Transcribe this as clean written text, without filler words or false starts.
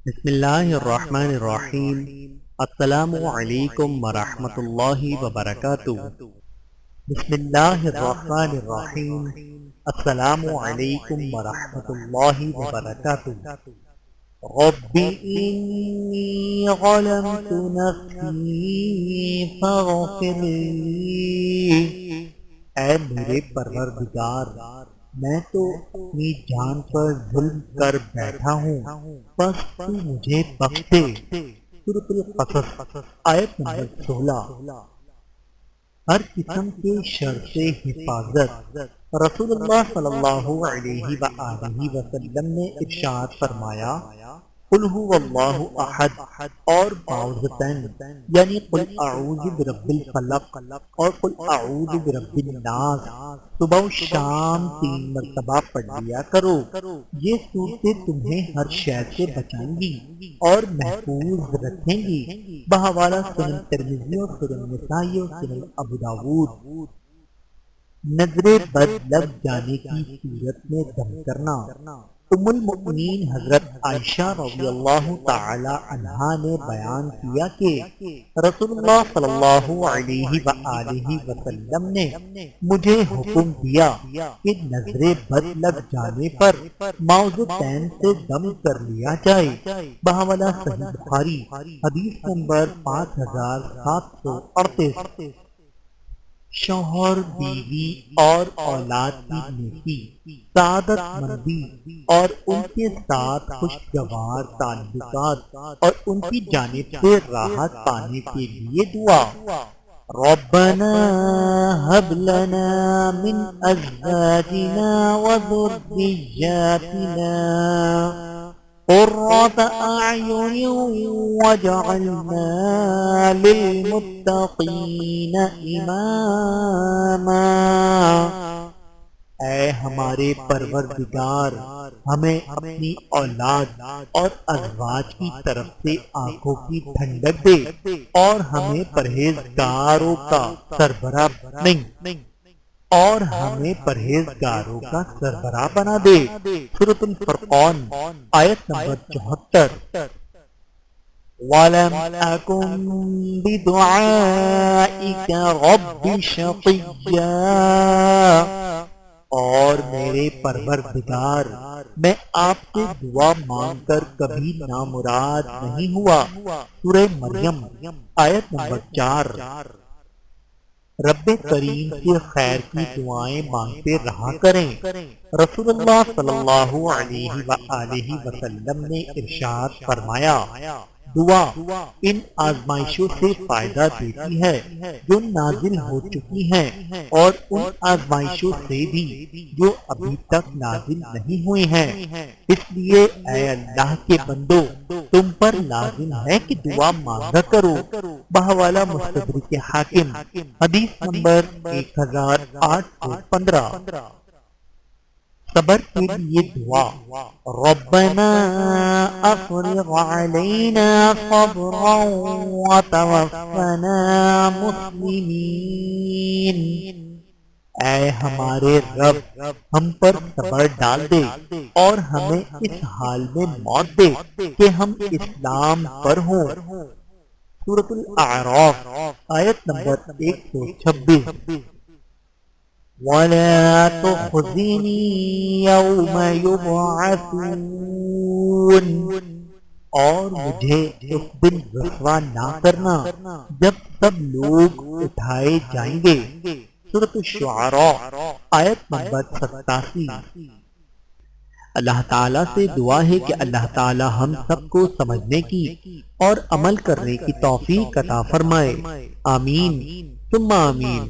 بسم اللہ الرحمن الرحیم۔ السلام علیکم ورحمۃ اللہ وبرکاتہ۔ بسم اللہ الرحمن الرحیم۔ السلام علیکم ورحمۃ اللہ وبرکاتہ۔ رب انی ظلمت نفسی فاغفر لی۔ اے میرے پروردگار، میں تو اپنی جان پر ظلم کر بیٹھا ہوں، بس تو مجھے بخش دے۔ سورۃ القصص آیت نمبر 16۔ ہر قسم کے شر سے حفاظت۔ رسول اللہ صلی اللہ علیہ وآلہ وسلم نے ارشاد فرمایا، قل هو اللہ احد اور معوذتین یعنی قل اعوذ برب الفلق اور قل اعوذ برب الناس صبح و شام 3 مرتبہ پڑھ لیا کرو۔ یہ صورتیں تمہیں ہر شر سے بچائیں گی اور محفوظ رکھیں گی۔ بحوالہ سنن ترمذی اور سنن نسائی اور سنن ابو داؤد۔ نظر بد لگ جانے کی صورت میں دم کرنا۔ ام المؤمنین حضرت عائشہ رضی اللہ تعالی عنہا نے بیان کیا کہ رسول اللہ صلی اللہ علیہ وآلہ وسلم نے مجھے حکم دیا کہ نظر بد لگ جانے پر معوذتین سے دم کر لیا جائے۔ بحوالہ صحیح بخاری حدیث نمبر 5738۔ شوہر، بیوی اور اولاد کی نیکی، سعادت مندی اور ان کے ساتھ خوشگوار تعلقات اور ان کی جانب سے راحت پانے کے لیے دعا۔ ربنا هب لنا من ازواجنا وذرياتنا قرة اعین واجعلنا للمتقین اماما۔ اے ہمارے پروردگار، ہمیں اپنی اولاد اور ازواج کی طرف سے آنکھوں کی ٹھنڈک دے اور ہمیں پرہیزگاروں کا سربراہ بنا دے۔ سورۃ الفرقان آیت نمبر 74۔ وَلَمْ أَكُنْ بِدُعَائِكَ رَبِّ شَقِيًّا۔ اور میرے پروردگار، میں آپ سے دعا مانگ کر کبھی نامراد نہیں ہوا۔ سورہ مریم آیت نمبر 4۔ رب کریم سے خیر کی دعائیں مانگتے رہا کریں۔ رسول اللہ صلی اللہ علیہ وآلہ وسلم نے ارشاد فرمایا، دعا ان آزمائشوں سے فائدہ دیتی ہے جو نازل ہو چکی ہیں اور ان آزمائشوں سے بھی جو ابھی تک نازل نہیں ہوئی ہیں۔ اس لیے اے اللہ کے بندو، تم پر لازم ہے کہ دعا مانگا کرو۔ بحوالہ مستدرک حاکم حدیث نمبر 1815۔ صبر کے لیے دعا۔ ربنا افرغ علینا صبرا وتوفنا مسلمین۔ اے ہمارے رب، ہم پر صبر ڈال دے اور ہمیں اس حال میں موت دے کہ ہم اسلام پر ہوں۔ سورۃ الاعراف آیت نمبر 126۔ وَلَا تُخْزِنِي يَوْمَ يُبْعَثُونَ۔ اور مجھے اس دن رسوا نہ کرنا جب سب لوگ اٹھائے جائیں گے۔ سورۃ الشعراء آیت نمبر 87۔ اللہ تعالیٰ سے دعا ہے کہ اللہ تعالیٰ ہم سب کو سمجھنے کی اور عمل کرنے کی توفیق عطا فرمائے۔ آمین ثم آمین۔